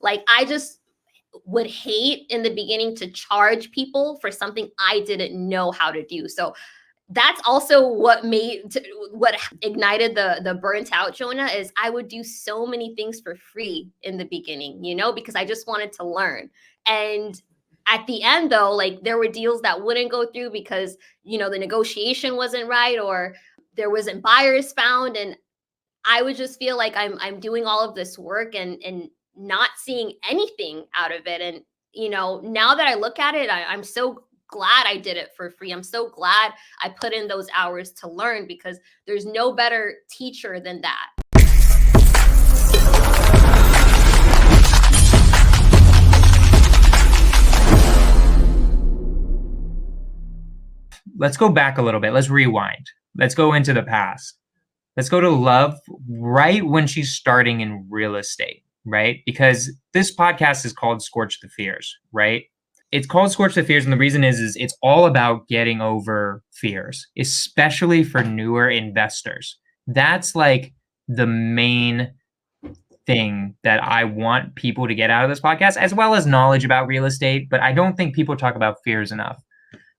Like, I just would hate in the beginning to charge people for something I didn't know how to do. So that's also what ignited the burnt out Jonah. Is I would do so many things for free in the beginning, because I just wanted to learn. And at the end, though, like, there were deals that wouldn't go through because the negotiation wasn't right, or there wasn't buyers found, and I would just feel like I'm doing all of this work and not seeing anything out of it. And now that I look at it, I'm so glad I did it for free. I'm so glad I put in those hours to learn, because there's no better teacher than that. Let's go back a little bit. Let's rewind. Let's go into the past. Let's go to Love right when she's starting in real estate, right? Because this podcast is called Skorch the Fears, right? It's called Skorch the Fears, and the reason is it's all about getting over fears, especially for newer investors. That's like the main thing that I want people to get out of this podcast, as well as knowledge about real estate. But I don't think people talk about fears enough.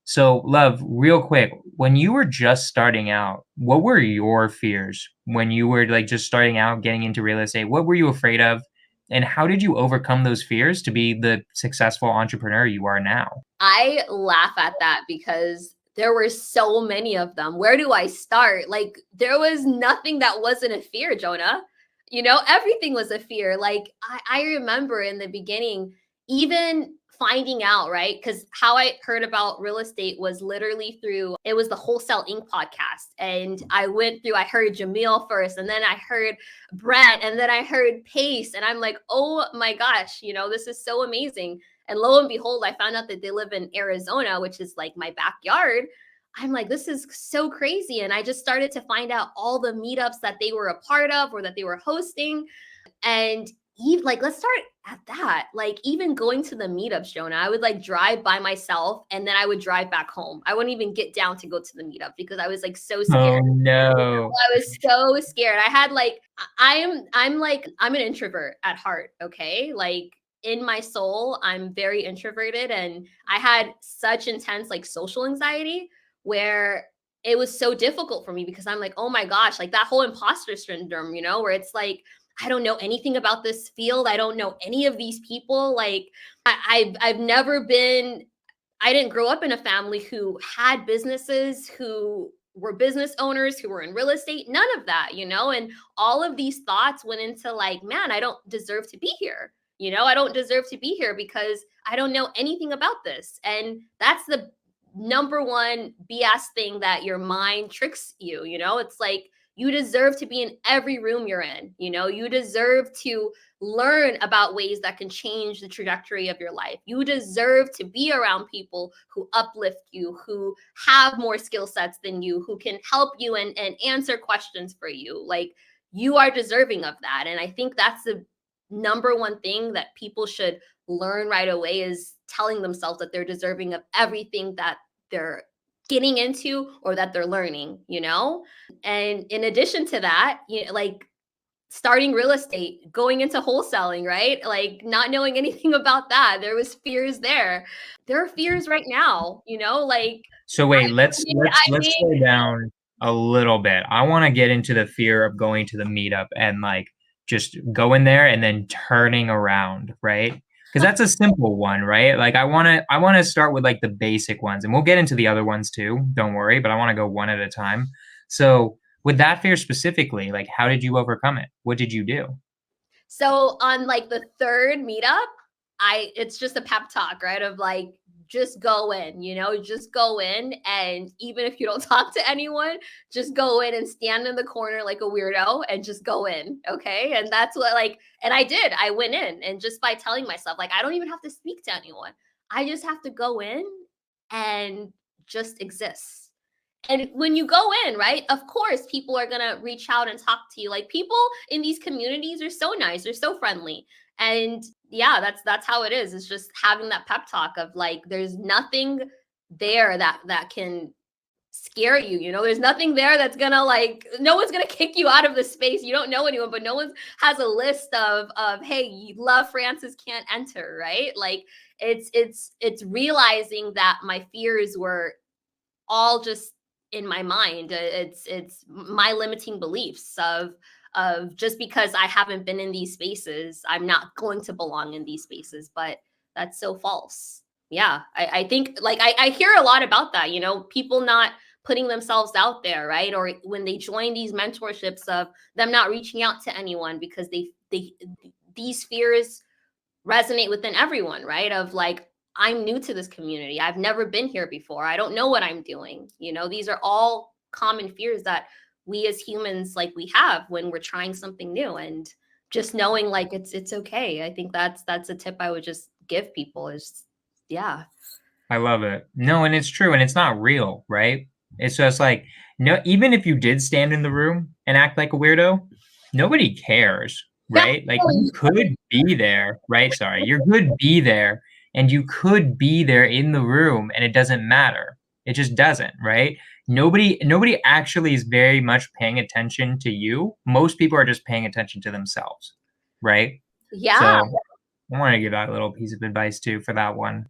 So, Love, real quick, when you were just starting out, what were your fears when you were like just starting out getting into real estate? What were you afraid of? And how did you overcome those fears to be the successful entrepreneur you are now? I laugh at that because there were so many of them. Where do I start? Like, there was nothing that wasn't a fear, Jonah. Everything was a fear. Like, I remember in the beginning, even finding out, right? Because how I heard about real estate was literally it was the Wholesale Inc. podcast. And I heard Jamil first, and then I heard Brent, and then I heard Pace. And I'm like, oh my gosh, this is so amazing. And lo and behold, I found out that they live in Arizona, which is like my backyard. I'm like, this is so crazy. And I just started to find out all the meetups that they were a part of or that they were hosting. And even like, let's start at that. Like, even going to the meetups, Jonah, I would like drive by myself and then I would drive back home. I wouldn't even get down to go to the meetup because I was like so scared. Oh no. I was so scared. I had like, I'm an introvert at heart. Okay. Like, in my soul, I'm very introverted, and I had such intense like social anxiety where it was so difficult for me because I'm like, oh my gosh, like that whole imposter syndrome, where it's like, I don't know anything about this field. I don't know any of these people. Like, I've never been, I didn't grow up in a family who had businesses, who were business owners, who were in real estate, none of that, and all of these thoughts went into like, man, I don't deserve to be here. I don't deserve to be here because I don't know anything about this. And that's the number one BS thing that your mind tricks you. It's like, you deserve to be in every room you're in. You deserve to learn about ways that can change the trajectory of your life. You deserve to be around people who uplift you, who have more skill sets than you, who can help you and answer questions for you. Like, you are deserving of that. And I think that's the number one thing that people should learn right away, is telling themselves that they're deserving of everything that they're getting into or that they're learning. And in addition to that, like starting real estate, going into wholesaling, right? Like, not knowing anything about that, there was fears there. There are fears right now, like. So wait, let's slow down a little bit. I want to get into the fear of going to the meetup and like just going there and then turning around, right? Because that's a simple one, right? Like I want to start with like the basic ones, and we'll get into the other ones too. Don't worry, but I want to go one at a time. So with that fear specifically, like how did you overcome it? What did you do? So on like the third meetup, it's just a pep talk, right? Of like, just go in, just go in. And even if you don't talk to anyone, just go in and stand in the corner like a weirdo and just go in. Okay. And that's what like, and I went in, and just by telling myself, like, I don't even have to speak to anyone. I just have to go in and just exist. And when you go in, right, of course, people are going to reach out and talk to you. Like, people in these communities are so nice. They're so friendly. And yeah, that's how it is. It's just having that pep talk of like, there's nothing there that can scare you. You know, there's nothing there that's gonna like, no one's gonna kick you out of the space. You don't know anyone, but no one has a list of hey, love Francis can't enter, right? Like it's realizing that my fears were all just in my mind. It's my limiting beliefs of just because I haven't been in these spaces, I'm not going to belong in these spaces. But that's so false. Yeah, I think like I hear a lot about that, you know, people not putting themselves out there, right? Or when they join these mentorships of them not reaching out to anyone because they these fears resonate within everyone, right? Of like, I'm new to this community. I've never been here before. I don't know what I'm doing. You know, these are all common fears that we as humans like we have when we're trying something new, and just knowing like it's okay. I think that's a tip I would just give people is yeah. I love it. No, and it's true, and it's not real, right? It's just like, no, even if you did stand in the room and act like a weirdo, nobody cares, Yeah. right? Like you could be there, right? Sorry, you could be there, and you could be there in the room, and it doesn't matter. It just doesn't, right? Nobody actually is very much paying attention to you. Most people are just paying attention to themselves, right? Yeah. So I want to give out a little piece of advice too for that one.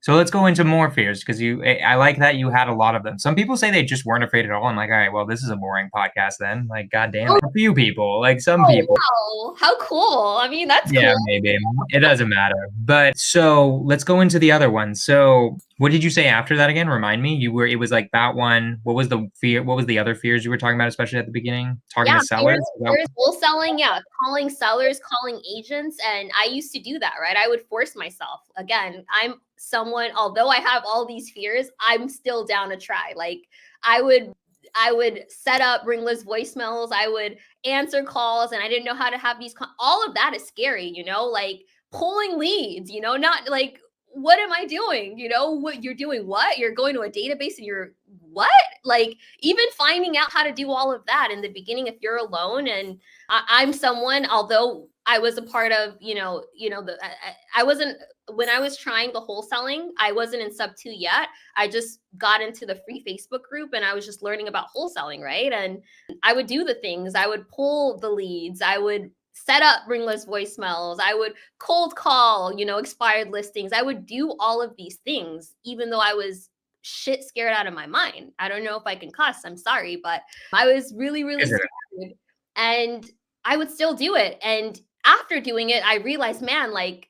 So let's go into more fears because I like that you had a lot of them. Some people say they just weren't afraid at all. I'm like, all right, well, this is a boring podcast then. Like, God damn Oh, it. A few people, like some oh people. wow. How cool. I mean, that's Yeah, cool. maybe. It doesn't matter. But so let's go into the other one. So what did you say after that again? Remind me. It was like that one. What was the fear? What was the other fears you were talking about, especially at the beginning? Talking Yeah, to sellers? there's wholesaling, yeah, calling sellers, calling agents, and I used to do that, right? I would force myself. Again, I'm someone, although I have all these fears, I'm still down to try. Like I would I would set up ringless voicemails, I would answer calls, and I didn't know how to have these all of that is scary, you know, like pulling leads, you know, not like what am I doing? You know, what you're doing, what? You're going to a database and you're what? Like even finding out how to do all of that in the beginning if you're alone. And I'm someone, although I was a part of I wasn't, when I was trying the wholesaling, I wasn't in sub 2 yet. I just got into the free Facebook group and I was just learning about wholesaling, right? And I would do the things, I would pull the leads, I would set up ringless voicemails, I would cold call, you know, expired listings, I would do all of these things even though I was shit scared out of my mind. I don't know if I can cuss. I'm sorry, but I was really, really scared. And I would still do it. And after doing it, I realized, man, like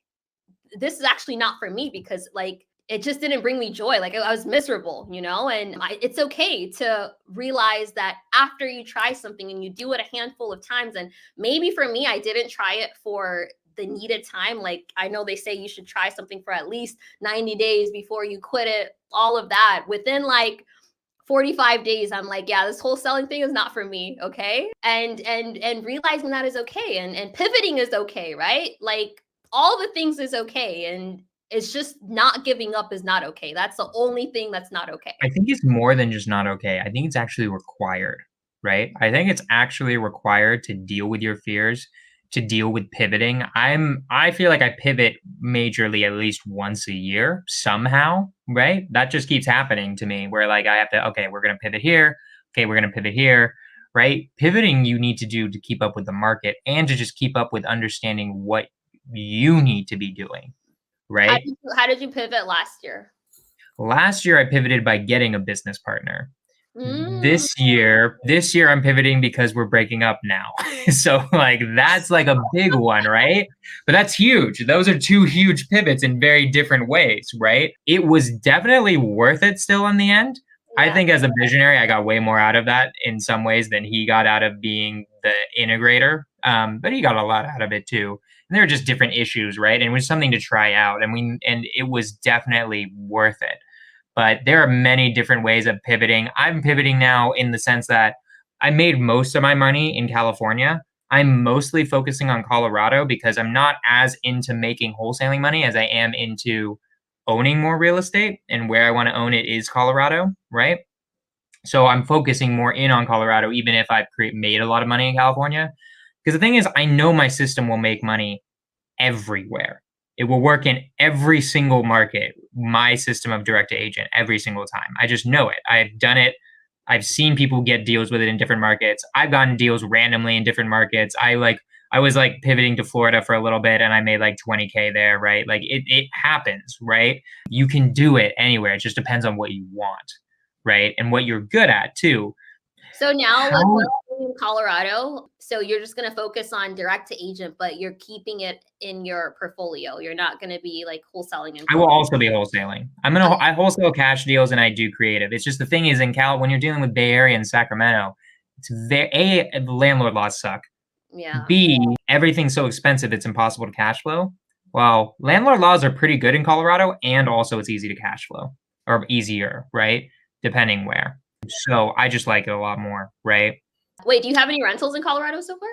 this is actually not for me because like it just didn't bring me joy. Like I was miserable, you know, and it's okay to realize that after you try something and you do it a handful of times, and maybe for me, I didn't try it for the needed time. Like I know they say you should try something for at least 90 days before you quit it, all of that. Within like 45 days, I'm like, yeah, this wholesaling thing is not for me. Okay. And realizing that is okay. And pivoting is okay, right? Like all the things is okay. And it's just not giving up is not okay. That's the only thing that's not okay. I think it's more than just not okay. I think it's actually required, right? I think it's actually required to deal with your fears, to deal with pivoting. I feel like I pivot majorly at least once a year somehow, right? That just keeps happening to me where like I have to, okay, we're going to pivot here. Okay, we're going to pivot here, right? Pivoting you need to do to keep up with the market and to just keep up with understanding what you need to be doing, right? How did you pivot last year? Last year I pivoted by getting a business partner. Mm. This year I'm pivoting because we're breaking up now. So like that's like a big one, right? But that's huge. Those are two huge pivots in very different ways, right? It was definitely worth it still in the end. I Yeah. think as a visionary, I got way more out of that in some ways than he got out of being the integrator. But he got a lot out of it too. And there were just different issues, right? And it was something to try out, and it was definitely worth it. But there are many different ways of pivoting. I'm pivoting now in the sense that I made most of my money in California. I'm mostly focusing on Colorado because I'm not as into making wholesaling money as I am into owning more real estate. And where I want to own it is Colorado, right? So I'm focusing more in on Colorado, even if I've made a lot of money in California. Because the thing is, I know my system will make money everywhere. It will work in every single market, my system of direct to agent, every single time. I just know it. I've done it. I've seen people get deals with it in different markets. I've gotten deals randomly in different markets. I was like pivoting to Florida for a little bit and I made like 20K there, right? Like it happens, right? You can do it anywhere. It just depends on what you want, right? And what you're good at too. So now with How in Colorado, so you're just going to focus on direct to agent, but you're keeping it in your portfolio. You're not going to be like wholesaling in I will Florida. also be wholesaling. I wholesale cash deals and I do creative. It's just the thing is in Cal when you're dealing with Bay Area and Sacramento, it's very the landlord laws suck. Yeah. B, everything's so expensive it's impossible to cash flow. Well, landlord laws are pretty good in Colorado and also it's easy to cash flow or easier, right? Depending where. So I just like it a lot more, right? Wait, do you have any rentals in Colorado so far?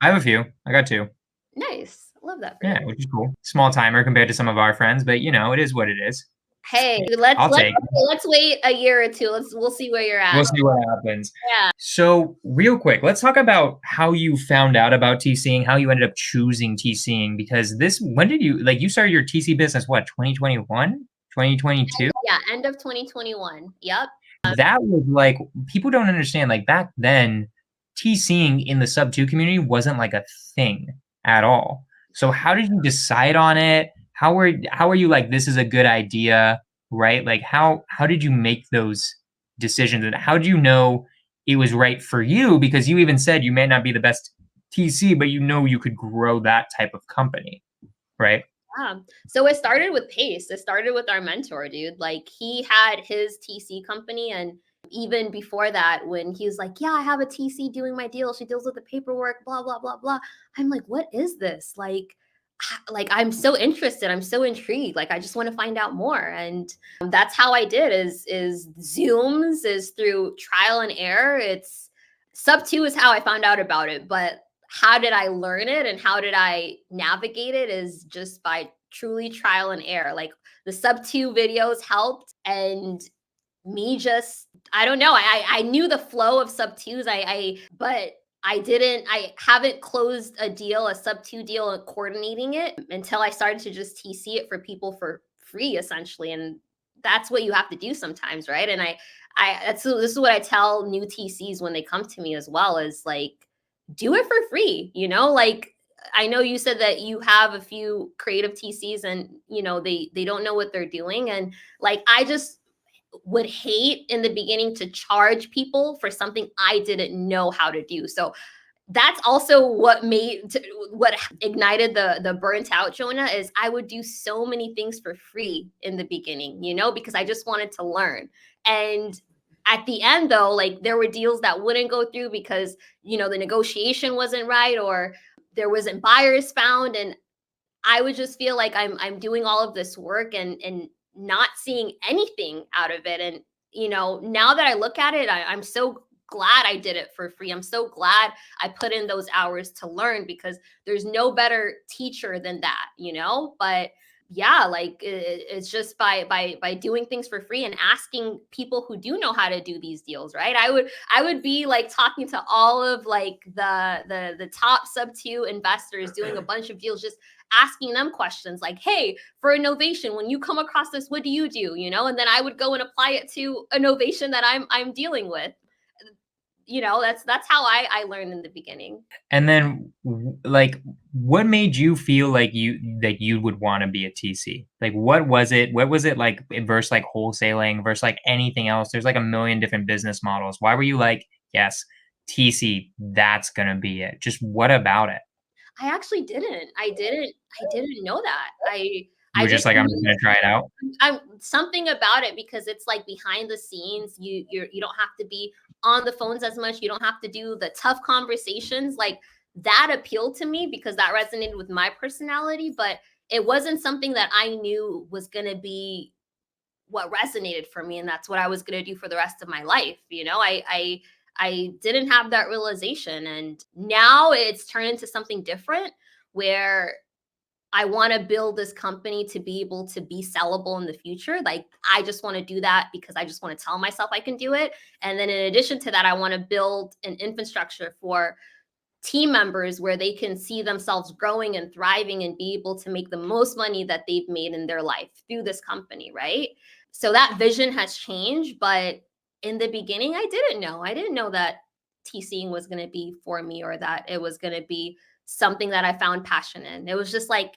I have a few. I got two. Nice. Love that for Yeah, you. which is cool. Small timer compared to some of our friends, but it is what it is. Hey, let's I'll let's take it. let's wait a year or two. We'll see where you're We'll at. see what happens. Yeah. So, real quick, let's talk about how you found out about TCing, how you ended up choosing TCing, because when did you started your TC business, what, 2021, 2022? Yeah, end of 2021. Yep. That was like, people don't understand, like back then, TCing in the sub 2 community wasn't like a thing at all. So how did you decide on it? How were you like, this is a good idea, right? Like how did you make those decisions and how do you know it was right for you? Because you even said you may not be the best TC, but you could grow that type of company, right? Yeah. So it started with Pace. It started with our mentor, dude. Like he had his TC company. And even before that, when he was like, yeah, I have a TC doing my deal. She deals with the paperwork, blah, blah, blah, blah. I'm like, what is this? Like I'm so interested. I'm so intrigued. Like I just want to find out more. And that's how I did is Zooms, is through trial and error. It's sub 2 is how I found out about it. But how did I learn it and how did I navigate it is just by truly trial and error. Like the sub 2 videos helped and me just I don't know. I knew the flow of sub 2s. But I haven't closed a sub 2 deal and coordinating it until I started to just TC it for people for free essentially. And that's what you have to do sometimes, right? And this is what I tell new TCs when they come to me as well is like do it for free, like I know you said that you have a few creative TCs and they don't know what they're doing and like I just would hate in the beginning to charge people for something I didn't know how to do. So that's also what ignited the burnt out Jonah is I would do so many things for free in the beginning, because I just wanted to learn. And at the end though, like there were deals that wouldn't go through because, the negotiation wasn't right or there wasn't buyers found. And I would just feel like I'm doing all of this work and not seeing anything out of it. And, now that I look at it, I'm so glad I did it for free. I'm so glad I put in those hours to learn because there's no better teacher than that, But yeah, like it's just by doing things for free and asking people who do know how to do these deals, right? I would be like talking to all of like the top sub 2 investors doing a bunch of deals, just asking them questions like, hey, for innovation, when you come across this, what do you do? And then I would go and apply it to innovation that I'm dealing with. That's how I learned in the beginning. And then like what made you feel like you would want to be a TC? Like what was it? What was it like versus like wholesaling versus like anything else? There's like a million different business models. Why were you like, yes, TC, that's gonna be it? Just what about it? I actually didn't. I didn't know that. You I were just just like, I'm just knew gonna try it out. I'm something about it because it's like behind the scenes. You don't have to be on the phones as much. You don't have to do the tough conversations. Like that appealed to me because that resonated with my personality, but it wasn't something that I knew was going to be what resonated for me and that's what I was going to do for the rest of my life. I didn't have that realization and now it's turned into something different where I want to build this company to be able to be sellable in the future. Like, I just want to do that because I just want to tell myself I can do it. And then in addition to that, I want to build an infrastructure for team members where they can see themselves growing and thriving and be able to make the most money that they've made in their life through this company, right? So that vision has changed, but in the beginning I didn't know. I didn't know that TCing was going to be for me, or that it was going to be something that I found passion in. It was just like,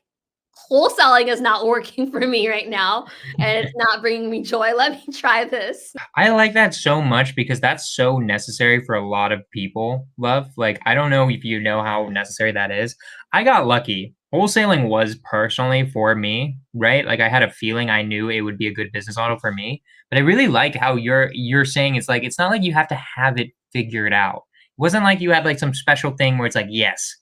wholesaling is not working for me right now and it's not bringing me joy. Let me try this. I like that so much because that's so necessary for a lot of people, love. Like, I don't know if you know how necessary that is. I got lucky. Wholesaling was personally for me, right? Like I had a feeling I knew it would be a good business model for me. But I really like how you're saying it's like it's not like you have to have it figured out. It wasn't like you had like some special thing where it's like, yes,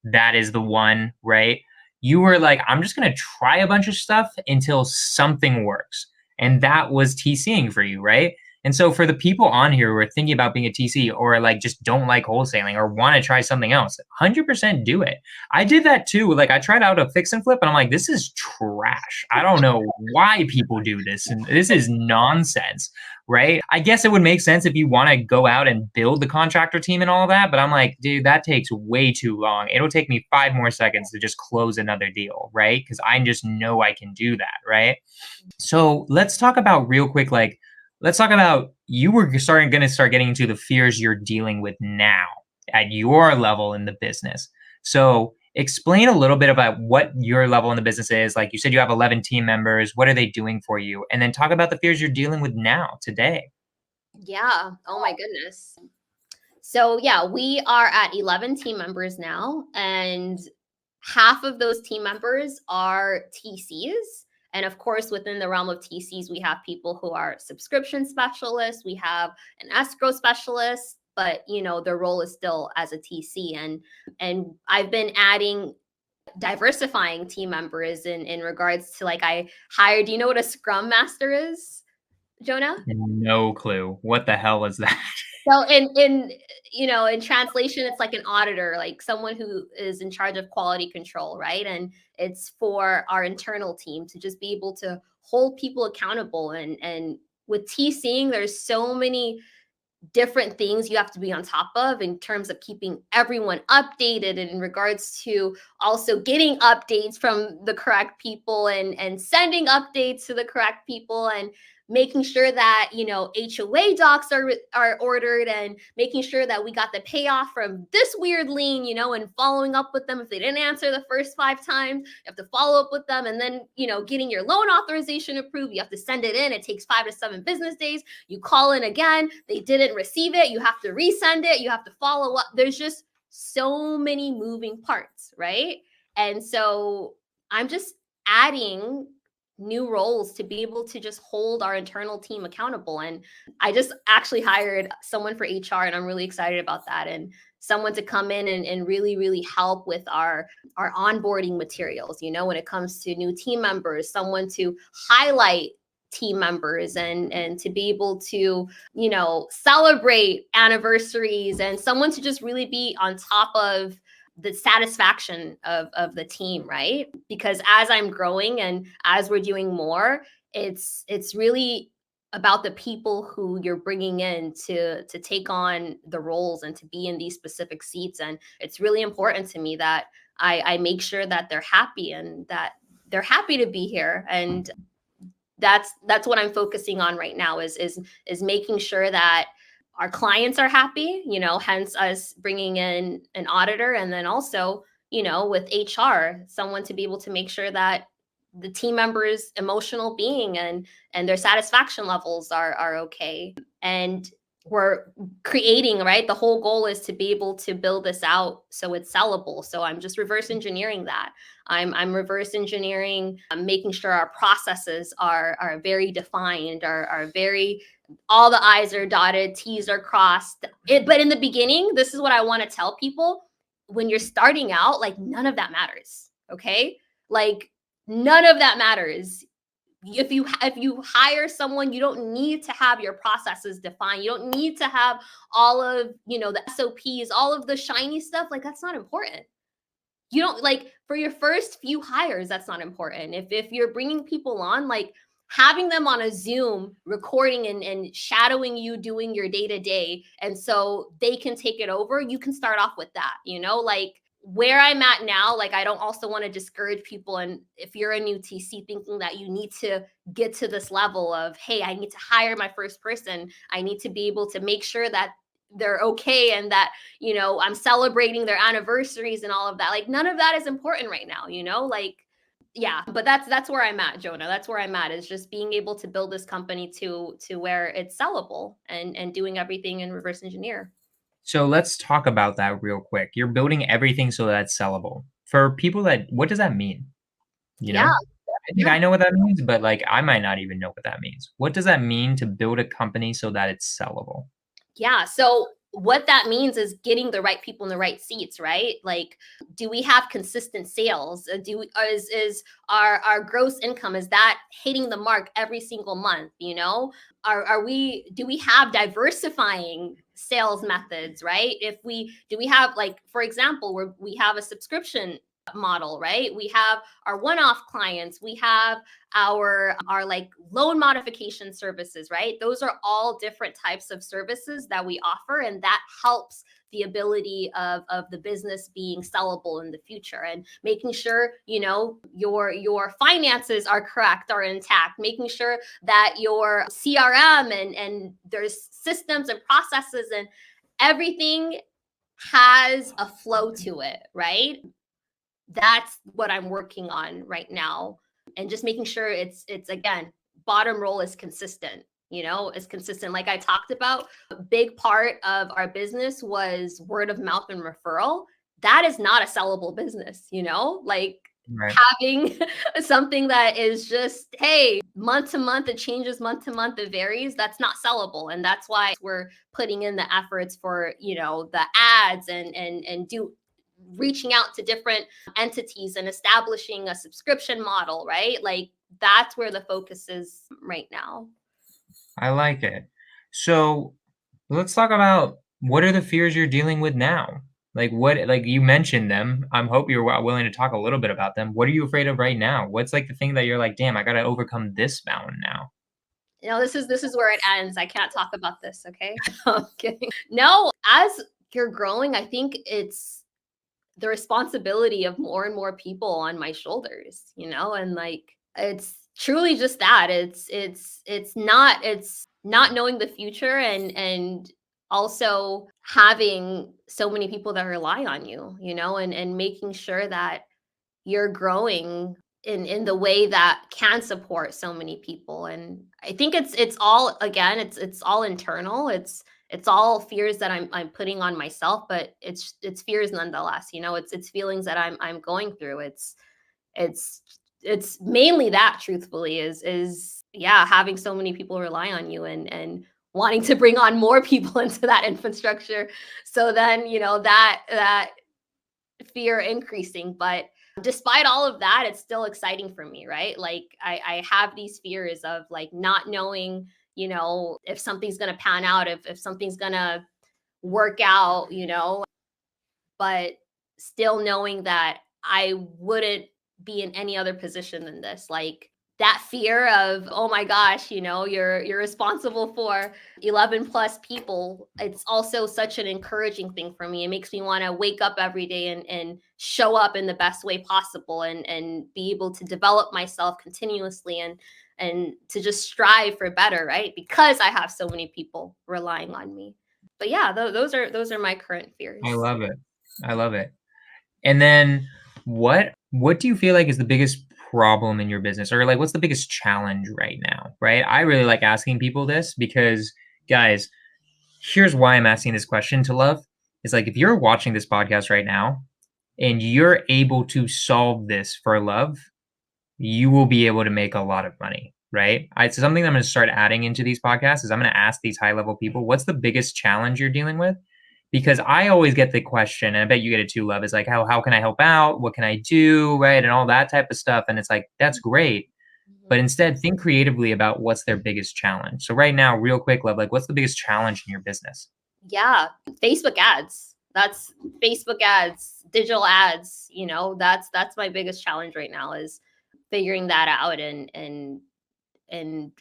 that is the one, right? You were like, I'm just gonna try a bunch of stuff until something works. And that was TCing for you, right? And so for the people on here who are thinking about being a TC or like just don't like wholesaling or want to try something else, 100% do it. I did that too. Like I tried out a fix and flip and I'm like, this is trash. I don't know why people do this. And this is nonsense, right? I guess it would make sense if you want to go out and build the contractor team and all that. But I'm like, dude, that takes way too long. It'll take me 5 more seconds to just close another deal, right? Because I just know I can do that, right? So let's talk about real quick, like, let's talk about you were going to start getting into the fears you're dealing with now at your level in the business. So explain a little bit about what your level in the business is. Like you said, you have 11 team members. What are they doing for you? And then talk about the fears you're dealing with now today. Yeah. Oh my goodness. So yeah, we are at 11 team members now, and half of those team members are TCs. And of course, within the realm of TCs, we have people who are subscription specialists, we have an escrow specialist, but their role is still as a TC. And I've been adding, diversifying team members in regards to, like, I hired, do you know what a scrum master is, Jonah? No clue. What the hell is that? So in translation, it's like an auditor, like someone who is in charge of quality control, right? And it's for our internal team to just be able to hold people accountable. And with TCing, there's so many different things you have to be on top of in terms of keeping everyone updated, and in regards to also getting updates from the correct people, and sending updates to the correct people, and making sure that HOA docs are ordered, and making sure that we got the payoff from this weird lien, and following up with them if they didn't answer the first 5 times. You have to follow up with them, and then getting your loan authorization approved, you have to send it in. It takes 5 to 7 business days. You call in again, they didn't receive it, you have to resend it, you have to follow up. There's just so many moving parts, right? And so I'm just adding new roles to be able to just hold our internal team accountable. And I just actually hired someone for HR, and I'm really excited about that. And someone to come in and really, really help with our onboarding materials, when it comes to new team members, someone to highlight team members, and to be able to celebrate anniversaries, and someone to just really be on top of the satisfaction of the team, right? Because as I'm growing and as we're doing more, it's really about the people who you're bringing in to take on the roles and to be in these specific seats. And it's really important to me that I make sure that they're happy, and that they're happy to be here. And that's what I'm focusing on right now, is making sure that our clients are happy, hence us bringing in an auditor. And then also, with HR, someone to be able to make sure that the team members' emotional being and their satisfaction levels are okay. And we're creating, right? The whole goal is to be able to build this out so it's sellable. So I'm just reverse engineering that. I'm reverse engineering, making sure our processes are very defined, are very, all the I's are dotted, T's are crossed. But in the beginning, this is what I want to tell people. When you're starting out, like, none of that matters. Okay. Like, none of that matters. If you hire someone, you don't need to have your processes defined. You don't need to have all of the SOPs, all of the shiny stuff. Like, that's not important. You don't, like, for your first few hires, that's not important. If you're bringing people on, like, having them on a Zoom recording and shadowing you doing your day to day. And so they can take it over. You can start off with that, like where I'm at now. Like, I don't also want to discourage people. And if you're a new TC thinking that you need to get to this level of, hey, I need to hire my first person, I need to be able to make sure that they're okay and that, I'm celebrating their anniversaries and all of that. Like, none of that is important right now, like, yeah, but that's where I'm at, Jonah. That's where I'm at, is just being able to build this company to where it's sellable and doing everything in reverse engineer. So let's talk about that real quick. You're building everything so that it's sellable. For people that, what does that mean? You Yeah, know? I think yeah, I know what that means, but like I might not even know what that means. What does that mean to build a company so that it's sellable? yeah. So what that means is getting the right people in the right seats, right? Like, do we have consistent sales? Do we, is our gross income, is that hitting the mark every single month? Are we, do we have diversifying sales methods, right? If we do, we have, like, for example, where we have a subscription model, right? We have our one-off clients, we have our like loan modification services, right? Those are all different types of services that we offer, and that helps the ability of the business being sellable in the future, and making sure your finances are correct, are intact, making sure that your CRM and there's systems and processes and everything has a flow to it, right? That's what I'm working on right now. And just making sure it's again, bottom roll is consistent, is consistent. Like I talked about, a big part of our business was word of mouth and referral. That is not a sellable business, like Right. having something that is just, hey, month to month, it changes, month to month, it varies. That's not sellable. And that's why we're putting in the efforts for, the ads and do reaching out to different entities and establishing a subscription model, right? Like, that's where the focus is right now. I like it. So let's talk about what are the fears you're dealing with now? Like what, like you mentioned them. I hope you're willing to talk a little bit about them. What are you afraid of right now? What's like the thing that you're like, damn, I got to overcome this mountain now? This is where it ends. I can't talk about this, okay? I'm kidding. No, as you're growing, I think it's the responsibility of more and more people on my shoulders, and like, it's truly just that. It's not knowing the future, and also having so many people that rely on you, and making sure that you're growing in the way that can support so many people. And I think it's all, again, it's all internal. It's all fears that I'm putting on myself, but it's fears nonetheless. It's feelings that I'm going through. It's it's mainly that, truthfully, is yeah, having so many people rely on you, and wanting to bring on more people into that infrastructure. So then, that fear increasing. But despite all of that, it's still exciting for me, right? Like, I have these fears of, like, not knowing, if something's gonna pan out, if something's gonna work out, but still knowing that I wouldn't be in any other position than this. Like, that fear of, oh my gosh, you're responsible for 11 plus people. It's also such an encouraging thing for me. It makes me want to wake up every day and show up in the best way possible, and be able to develop myself continuously, and to just strive for better, right? Because I have so many people relying on me. But yeah, those are my current I fears. love it. I love it. And then what do you feel like is the biggest problem in your business, or like what's the biggest challenge right now, right? I really like asking people this because guys, here's why I'm asking this question to Love. Is like if you're watching this podcast right now and you're able to solve this for Love, you will be able to make a lot of money, right? It's something that I'm going to start adding into these podcasts is I'm going to ask these high level people, what's the biggest challenge you're dealing with? Because I always get the question, and I bet you get it too, Love, is like, how can I help out? What can I do? Right. And all that type of stuff. And it's like, that's great. But Mhm. instead think creatively about what's their biggest challenge. So right now, real quick, Love, like what's the biggest challenge in your business? Yeah, Facebook ads. That's Facebook ads, digital ads, that's my biggest challenge right now, is figuring that out, and and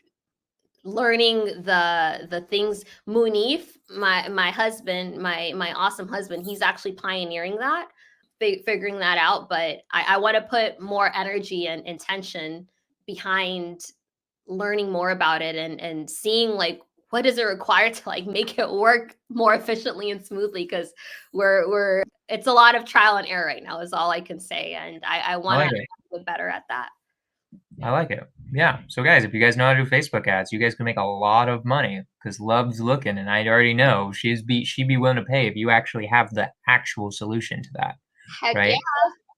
learning the things. Munif, my husband, my awesome husband, he's actually pioneering that, figuring that out. But I want to put more energy and intention behind learning more about it, and seeing like what does it require to like make it work more efficiently and smoothly, because we're it's a lot of trial and error right now is all I can say, and I want like to it. get better at that. I like it. Yeah. So guys, if you guys know how to do Facebook ads, you guys can make a lot of money because Love's looking, and I already know she'd be willing to pay if you actually have the actual solution to that, Heck yeah. right?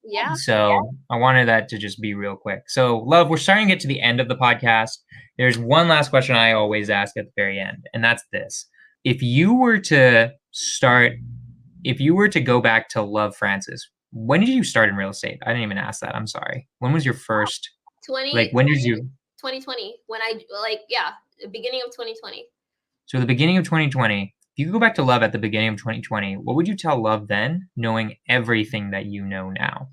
Yeah. So I wanted that to just be real quick. So Love, we're starting to get to the end of the podcast. There's one last question I always ask at the very end, and that's this. If you were to go back to Love Francis, when did you start in real estate? I didn't even ask that. I'm sorry. When was your first 20 when did you 2020, when I the beginning of 2020. So the beginning of 2020, if you could go back to Love at the beginning of 2020, what would you tell Love then, knowing everything that you know now?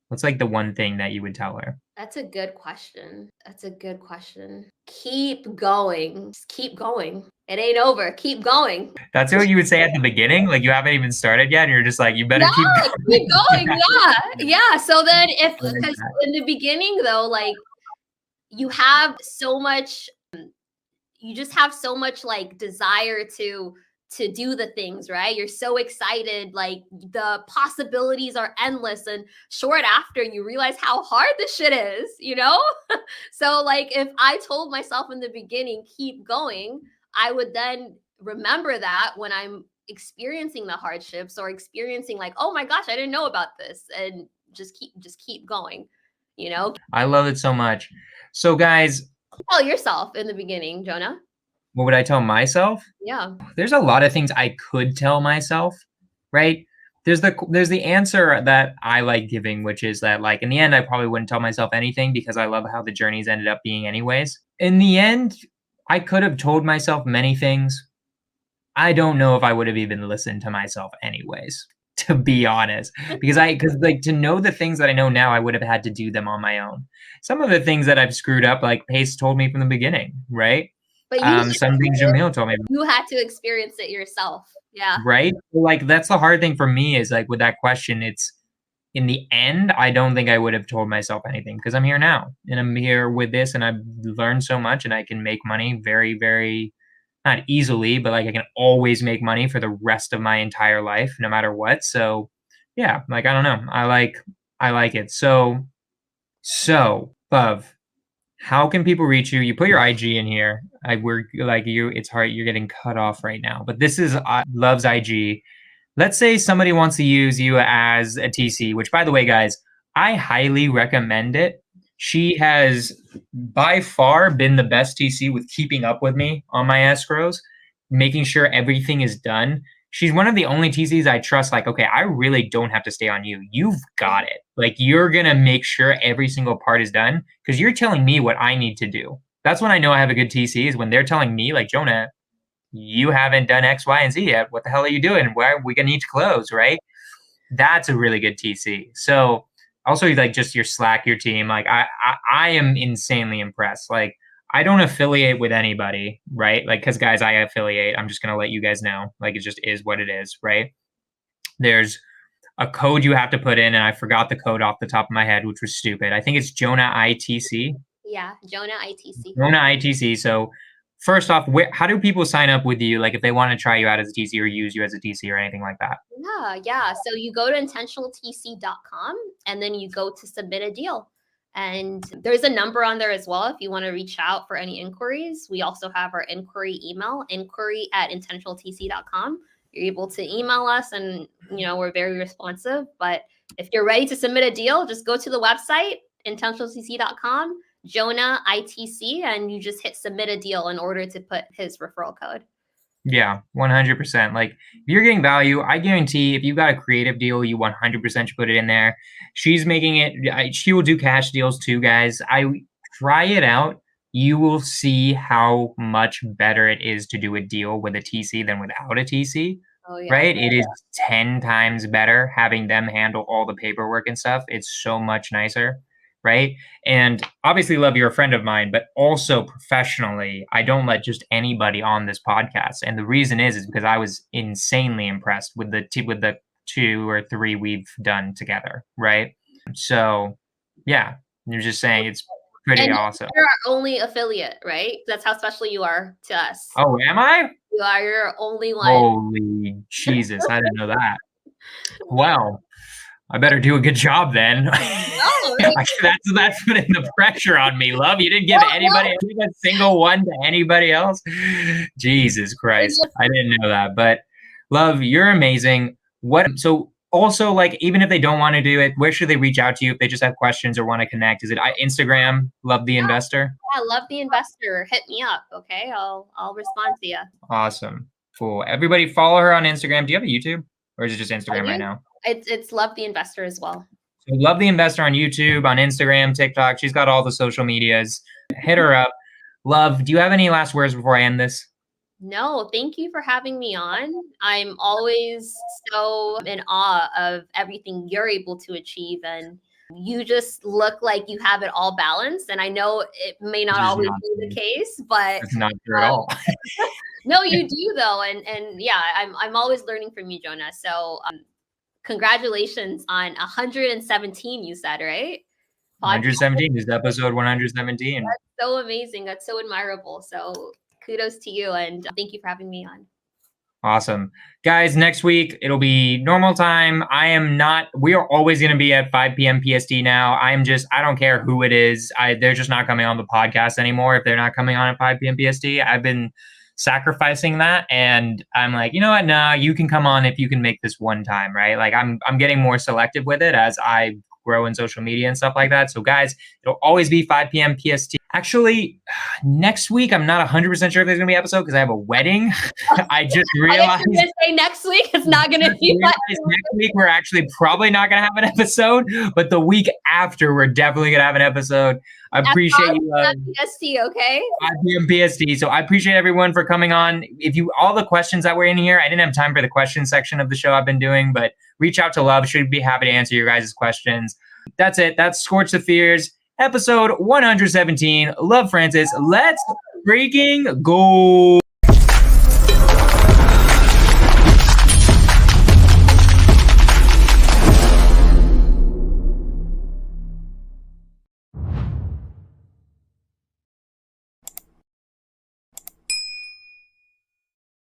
What's like the one thing that you would tell her? That's a good question. That's a good question. Keep going. Just keep going. It ain't over. Keep going. That's what you would say at the beginning? Like you haven't even started yet, and you're just like, you better Yeah, keep keep going. going. Yeah. So then I like because that. in the beginning though, like you have so much, you just have so much like desire to do the things, right? You're so excited, like the possibilities are endless, and short after you realize how hard this shit is, you know? So like if I told myself in the beginning keep going, I would then remember that when I'm experiencing the hardships or experiencing like, oh my gosh, I didn't know about this, and just keep going, you know? I love it so much. So guys, Tell yourself in the beginning, Jonah. what would I tell myself? Yeah. There's a lot of things I could tell myself, right? There's the answer that I like giving, which is that like in the end, I probably wouldn't tell myself anything because I love how the journeys ended up being anyways. In the end, I could have told myself many things. I don't know if I would have even listened to myself anyways, to be honest. Because like to know the things that I know now, I would have had to do them on my own. Some of the things that I've screwed up, like Pace told me from the beginning, right? But you Some things Jamil told me. you had to experience it yourself. Yeah. Right? Like that's the hard thing for me is like with that question, it's in the end, I don't think I would have told myself anything because I'm here now and I'm here with this and I've learned so much and I can make money very, very not easily, but like I can always make money for the rest of my entire life, no matter what. So yeah, like I don't know. I like it. So Love, how can people reach you? You put your IG in here. We're like you. It's hard. You're getting cut off right now. But this is Love's IG. Let's say somebody wants to use you as a TC. Which, by the way, guys, I highly recommend it. She has by far been the best TC with keeping up with me on my escrows, making sure everything is done. She's one of the only TCs I trust. Like, okay, I really don't have to stay on you. You've got it. Like, you're going to make sure every single part is done because you're telling me what I need to do. That's when I know I have a good TC is when they're telling me, like, Jonah, you haven't done X, Y, and Z yet. What the hell are you doing? Where are we going to need to close, right? That's a really good TC. So also like just your Slack, your team, like I am insanely impressed. Like I don't affiliate with anybody, right? Like, cause guys, I affiliate. I'm just going to let you guys know, like, it just is what it is, right? There's a code you have to put in, and I forgot the code off the top of my head, which was stupid. I think it's Jonah ITC. Yeah. Jonah ITC. Jonah ITC. So first off, how do people sign up with you? Like if they want to try you out as a TC or use you as a TC or anything like that? Yeah. So you go to intentionaltc.com and then you go to submit a deal. And there's a number on there as well if you want to reach out for any inquiries. We also have our inquiry email, inquiry@intentionaltc.com. You're able to email us and, we're very responsive. But if you're ready to submit a deal, just go to the website, intentionaltc.com, Jonah ITC, and you just hit submit a deal in order to put his referral code. Yeah, 100%. Like if you're getting value, I guarantee if you've got a creative deal, you 100% should put it in there. She's making it. She will do cash deals too, guys. I try it out. You will see how much better it is to do a deal with a TC than without a TC. Oh, yeah. Right? It is 10 times better having them handle all the paperwork and stuff. It's so much nicer. right? And obviously, Love, you're a friend of mine, but also professionally, I don't let just anybody on this podcast. And the reason is because I was insanely impressed with the 2 or 3 we've done together, right? So, yeah, you're just saying it's pretty And awesome. you're our only affiliate, right? That's how special you are to us. Oh, am I? You are your only one. Holy Jesus, I didn't know that. Well, I better do a good job then. Oh, right. That's putting the pressure on me, Love. You didn't give anybody a single one to anybody else. Jesus Christ. I didn't know that. But Love, you're amazing. So also, like, even if they don't want to do it, where should they reach out to you if they just have questions or want to connect? Is it Instagram, Love the Investor? Yeah, Love the Investor. Hit me up, okay? I'll respond to you. Awesome. Cool. Everybody follow her on Instagram. Do you have a YouTube? Or is it just Instagram right now? It's Love the Investor as well. So Love the Investor on YouTube, on Instagram, TikTok. She's got all the social medias. Hit her up. Love, do you have any last words before I end this? No, thank you for having me on. I'm always so in awe of everything you're able to achieve, and you just look like you have it all balanced. And I know it may not always be the case, but it's not true at all. No, you do though. And yeah, I'm always learning from you, Jonah. So congratulations on 117, you said, right? 117 is episode 117. That's so amazing. That's so admirable. So kudos to you, and thank you for having me on. Awesome. Guys, next week, it'll be normal time. We are always going to be at 5 p.m. PST now. I don't care who it is. They're just not coming on the podcast anymore if they're not coming on at 5 p.m. PST. I've been sacrificing that, and I'm like, you know what? No, you can come on if you can make this one time, right? Like I'm getting more selective with it as I grow in social media and stuff like that. So guys, it'll always be 5 p.m. PST. Actually, next week, I'm not 100% sure if there's going to be an episode because I have a wedding. I just realized. You're going to say next week it's not going to be. Next week, we're actually probably not going to have an episode, but the week after, we're definitely going to have an episode. I appreciate you. PST, okay? 5 p.m. PST. So I appreciate everyone for coming on. All the questions that were in here, I didn't have time for the question section of the show I've been doing, but reach out to Love. She'd be happy to answer your guys' questions. That's it. That's Skorch the Fears, episode 117. Love Francis. Let's freaking go.